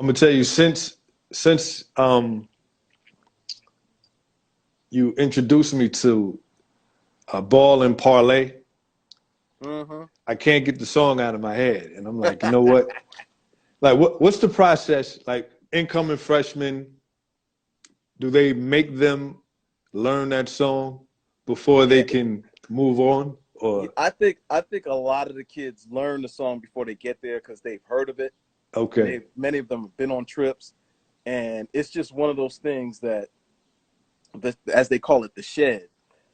I'm gonna tell you since you introduced me to Ball and Parlay, Hmm. I can't get the song out of my head, and I'm like, you know what? Like, what's the process? Like, incoming freshmen, do they make them learn that song before they Yeah, can move on? Or I think a lot of the kids learn the song before they get there because they've heard of it. okay, Many of them have been on trips, and it's just one of those things that, as they call it, the shed.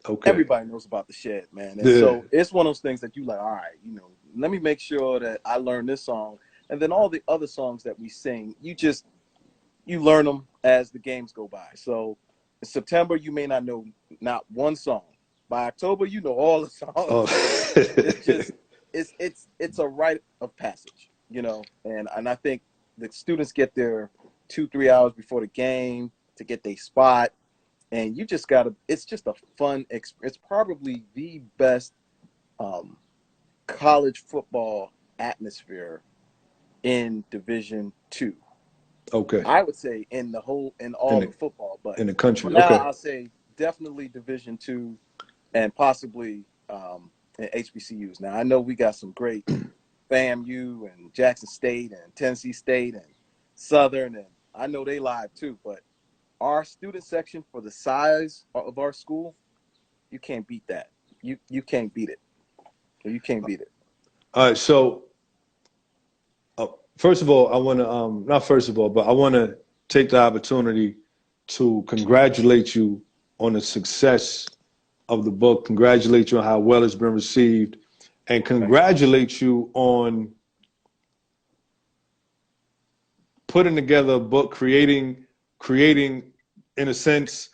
okay, Everybody knows about the shed, man. And yeah, so it's one of those things that you like, all right, let me make sure that I learn this song. And then all the other songs that we sing, you learn them as the games go by. So in September, you may not know not one song. By October, you know all the oh, songs. It's just it's a rite of passage, and I think the students get there 2 3 hours before the game to get their spot, and you just gotta. It's just a fun experience. It's probably the best um, college football atmosphere in Division 2. okay, I would say in in all the of football, but in the for country, now, okay, I'll say definitely Division 2 and possibly in HBCUs. Now I know we got some great FAMU and Jackson State and Tennessee State and Southern, and I know they live too. But our student section, for the size of our school, you can't beat that. You can't beat it. You can't beat it. all right. So first of all, I want to not first of all, but I want to take the opportunity to congratulate you on the success of the book, congratulate you on how well it's been received, and Thank you. congratulate you on putting together a book, creating, in a sense,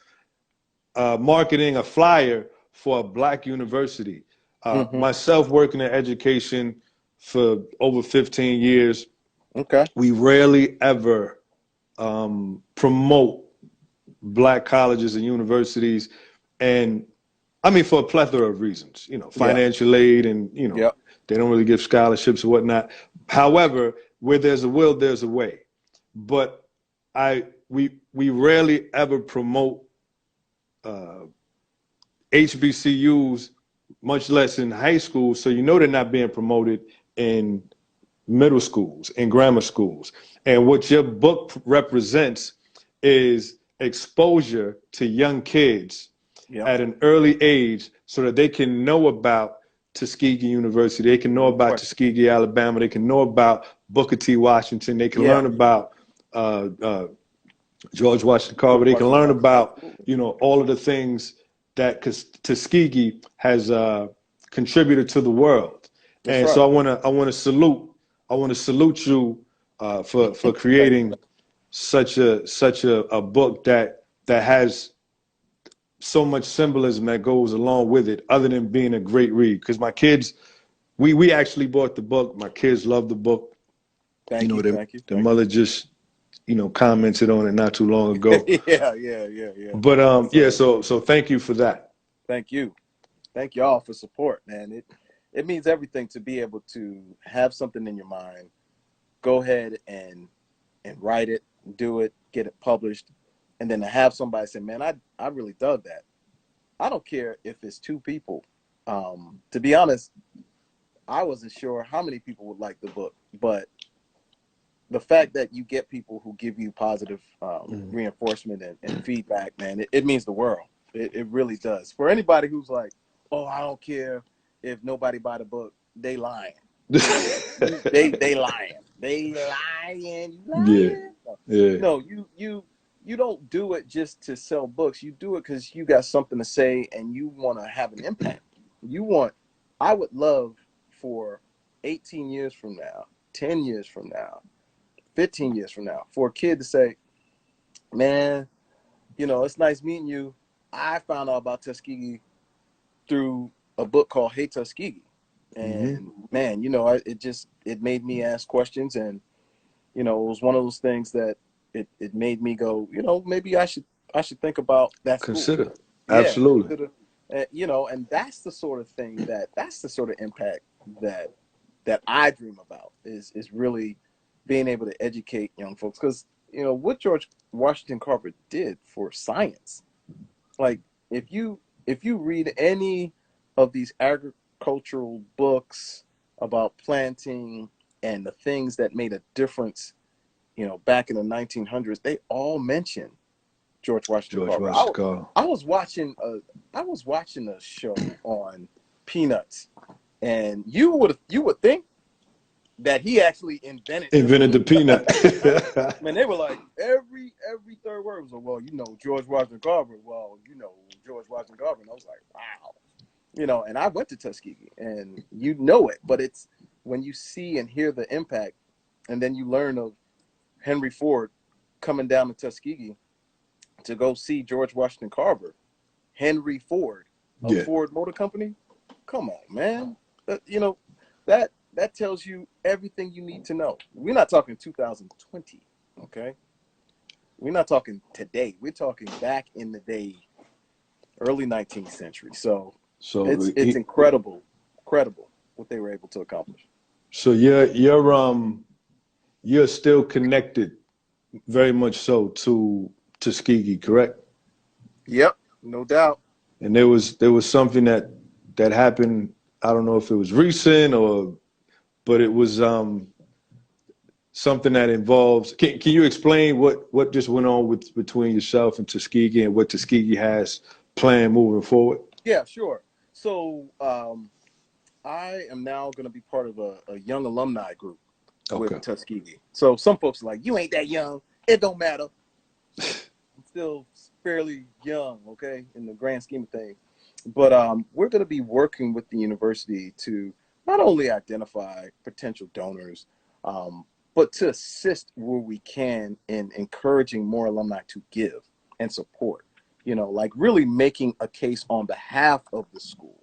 marketing a flyer for a black university. Hmm. Myself working in education for over 15 years, Okay. we rarely ever promote black colleges and universities. And I mean, for a plethora of reasons, Yeah. financial aid and, Yep. they don't really give scholarships or whatnot. However, where there's a will, there's a way. But we rarely ever promote HBCUs, much less in high school. So they're not being promoted in middle schools and grammar schools. And what your book represents is exposure to young kids Yep. at an early age so that they can know about Tuskegee University, they can know No about question. Tuskegee, Alabama, they can know about Booker T. Washington, they can Yeah. learn about uh, uh, George Washington Carver, George they can Washington learn Carver. about Absolutely. all of the things that Tuskegee has contributed to the world. That's And so right. I want to salute you for Thank you. creating such a book that has so much symbolism that goes along with it, other than being a great read. Because my kids, we actually bought the book. My kids love the book. Thank you. The Thank you. the Thank you. mother just commented on it not too long ago. Yeah. Yeah. Yeah. Yeah. But yeah, So so thank you for that. thank you. Thank y'all for support, man. It means everything to be able to have something in your mind, go ahead and write it, do it, get it published, and then to have somebody say, "Man, I really dug that." I don't care if it's two people. To be honest, I wasn't sure how many people would like the book, but the fact that you get people who give you positive Mm. reinforcement and feedback, man, it means the world. It really does. For anybody who's like, "Oh, I don't care if nobody buy the book," they lying. They lying. They lying. You Yeah, lying. No, yeah, no, you don't do it just to sell books. You do it because you got something to say and you want to have an impact. You want. I would love for 18 years from now, 10 years from now, 15 years from now, for a kid to say, "Man, it's nice meeting you. I found out about Tuskegee through a book called Hey Tuskegee." hmm And man, it made me ask questions, and it was one of those things that it made me go, maybe I should think about that school. consider. Yeah, Absolutely. consider, and that's the sort of impact that I dream about is really being able to educate young folks, because what George Washington Carver did for science. Like, if you read any of these agricultural books about planting and the things that made a difference, back in the 1900s, they all mention George Washington George Carver. Washington Carver. I was watching a show on Peanuts, and you would think that he actually invented the Invented the peanut. peanut. Man, they were like every third word was like, well, George Washington Carver. Well, George Washington Carver. And I was like, wow. And I went to Tuskegee, and it, but it's when you see and hear the impact, and then you learn of Henry Ford coming down to Tuskegee to go see George Washington Carver. Henry Ford of Yeah. Ford Motor Company. Come on, man. That tells you everything you need to know. We're not talking 2020, okay? We're not talking today. We're talking back in the day, early 19th century. So So it's incredible what they were able to accomplish. so you're still connected very much so to Tuskegee, correct? Yep, no doubt. And there was something that happened. I don't know if it was recent but it was something that involves. Can you explain what just went on with between yourself and Tuskegee and what Tuskegee has planned moving forward? Yeah, sure. So I am now going to be part of a young alumni group with Okay. Tuskegee. So some folks are like, you ain't that young. It don't matter. I'm still fairly young, okay, in the grand scheme of things. But we're going to be working with the university to not only identify potential donors, um, but to assist where we can in encouraging more alumni to give and support. Like really making a case on behalf of the school.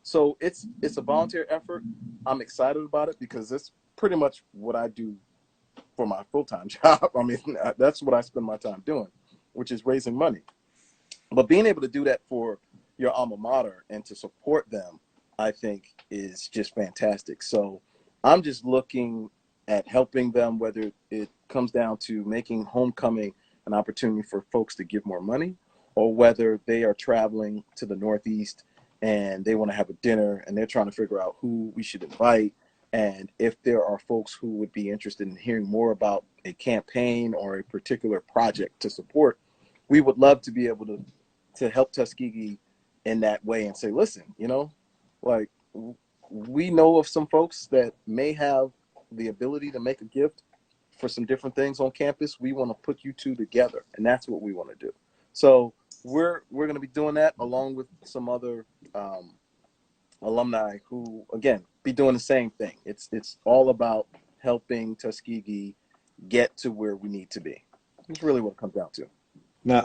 So it's a volunteer effort. I'm excited about it because it's pretty much what I do for my full-time job. I mean, that's what I spend my time doing, which is raising money. But being able to do that for your alma mater and to support them, I think is just fantastic. So I'm just looking at helping them, whether it comes down to making homecoming an opportunity for folks to give more money, or whether they are traveling to the Northeast and they want to have a dinner and they're trying to figure out who we should invite. And if there are folks who would be interested in hearing more about a campaign or a particular project to support, we would love to be able to help Tuskegee in that way and say, listen, like we know of some folks that may have the ability to make a gift for some different things on campus. We want to put you two together, and that's what we want to do. So we're going to be doing that along with some other alumni who, again, be doing the same thing. It's all about helping Tuskegee get to where we need to be. It's really what it comes down to. Now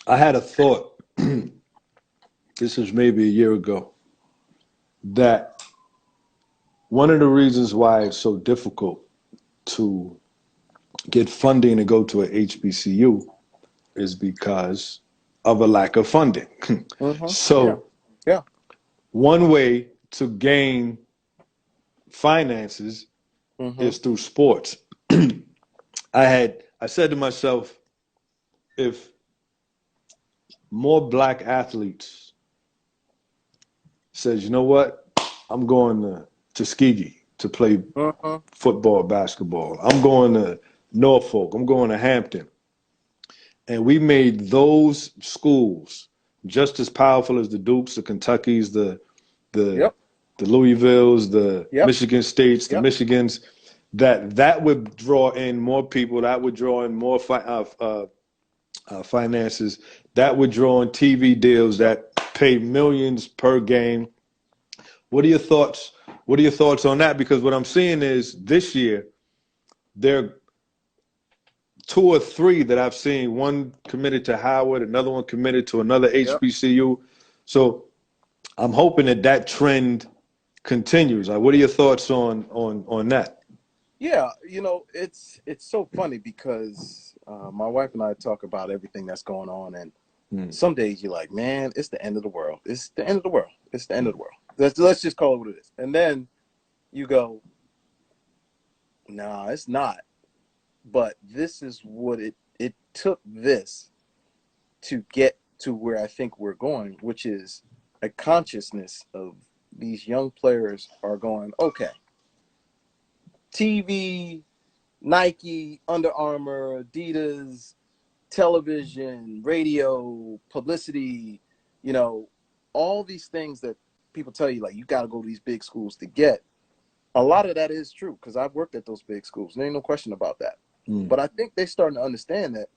I had a thought. This is maybe a year ago that one of the reasons why it's so difficult to get funding to go to a HBCU is because of a lack of funding. Yeah, So yeah, one way to gain finances hmm is through sports. I said to myself, if more black athletes says, you know what, I'm going to Tuskegee to play hmm football, basketball. I'm going to Norfolk. I'm going to Hampton. And we made those schools just as powerful as the Dukes, the Kentuckys, the yep, the Louisvilles, the yep, Michigan States, the yep. Michigans. That would draw in more people. That would draw in more finances. That would draw in TV deals Yep. that pay millions per game. What are your thoughts? What are your thoughts on that? Because what I'm seeing is this year there are two or three that I've seen. One committed to Howard, another one committed to another Yep. HBCU. So I'm hoping that trend continues. Like, what are your thoughts on that? Yeah, it's so funny because my wife and I talk about everything that's going on, and Hmm. some days you're like, man, it's the end of the world. It's the end of the world. It's the end of the world. Let's just call it what it is. And then you go, No, it's not. But this is what it took this to get to where I think we're going, which is a consciousness of these young players are going, okay, TV, Nike, Under Armour, Adidas, television, radio, publicity, you know, all these things that people tell you, like, you got to go to these big schools to get. A lot of that is true because I've worked at those big schools. There ain't no question about that. But I think they're starting to understand that,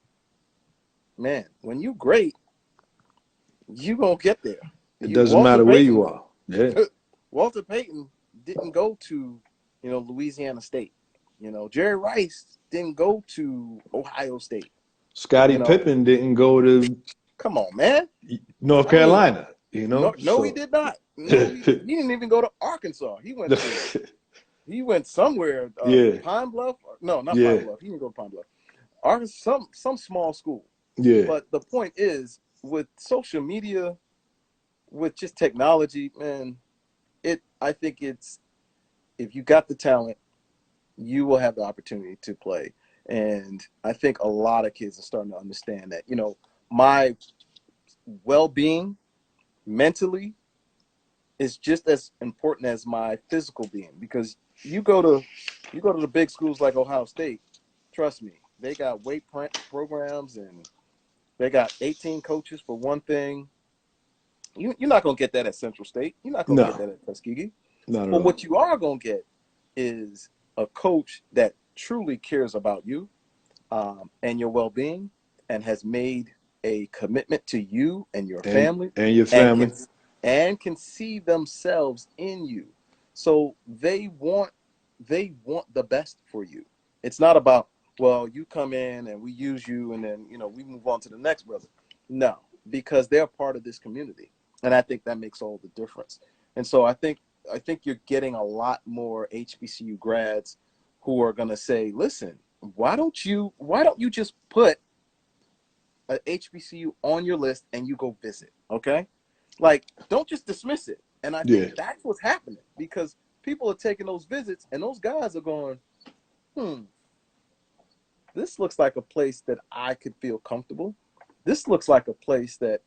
man, when you great, you gonna get there. It You doesn't Walter matter where you Payton, are. Yeah. Walter Payton didn't go to, Louisiana State. Jerry Rice didn't go to Ohio State. Scottie You know, Pippen didn't go to come on, man. North I mean, Carolina, no, he so did not. No, he didn't even go to Arkansas. He went somewhere. yeah, Pine Bluff? No, not Pine yeah, Bluff. He didn't go to Pine Bluff. Arkansas, some small school. yeah. But the point is, with social media, with just technology, man, I think it's, if you got the talent, you will have the opportunity to play. And I think a lot of kids are starting to understand that. My well-being mentally is just as important as my physical being, because you go to the big schools like Ohio State. Trust me, they got weight programs, and they got 18 coaches for one thing. You're not gonna get that at Central State. You're not gonna get No, that at Tuskegee. not at But all. what you are gonna get is a coach that truly cares about you, and your well-being, and has made a commitment to you and your And family, your and can family. see themselves in you. So they want the best for you. It's not about, well, you come in and we use you and then we move on to the next brother. No, because they're part of this community, and I think that makes all the difference. And so I think you're getting a lot more HBCU grads who are going to say, listen, why don't you just put a HBCU on your list and you go visit, okay? Like, don't just dismiss it. And I think Yeah, that's what's happening, because people are taking those visits and those guys are going, hmm, this looks like a place that I could feel comfortable. This looks like a place that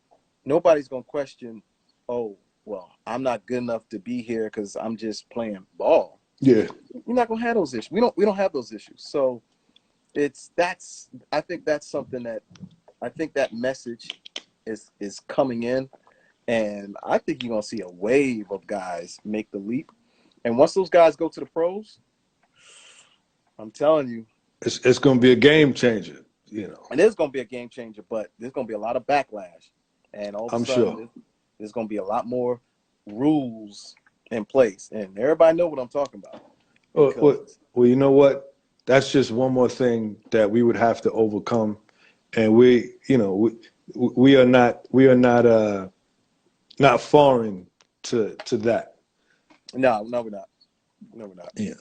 nobody's going to question, oh, well, I'm not good enough to be here because I'm just playing ball. yeah. You're not going to have those issues. We don't have those issues. So I think that's something that I think that message is coming in, and I think you're gonna see a wave of guys make the leap. And once those guys go to the pros, I'm telling you, It's going to be a game changer. and it's gonna be a game changer. But there's gonna be a lot of backlash, and all of a I'm sudden, sure. there's gonna be a lot more rules in place, and everybody know what I'm talking about, because Well, you know what? That's just one more thing that we would have to overcome, and we are not not foreign to that. no, we're not. No, we're not. Yeah.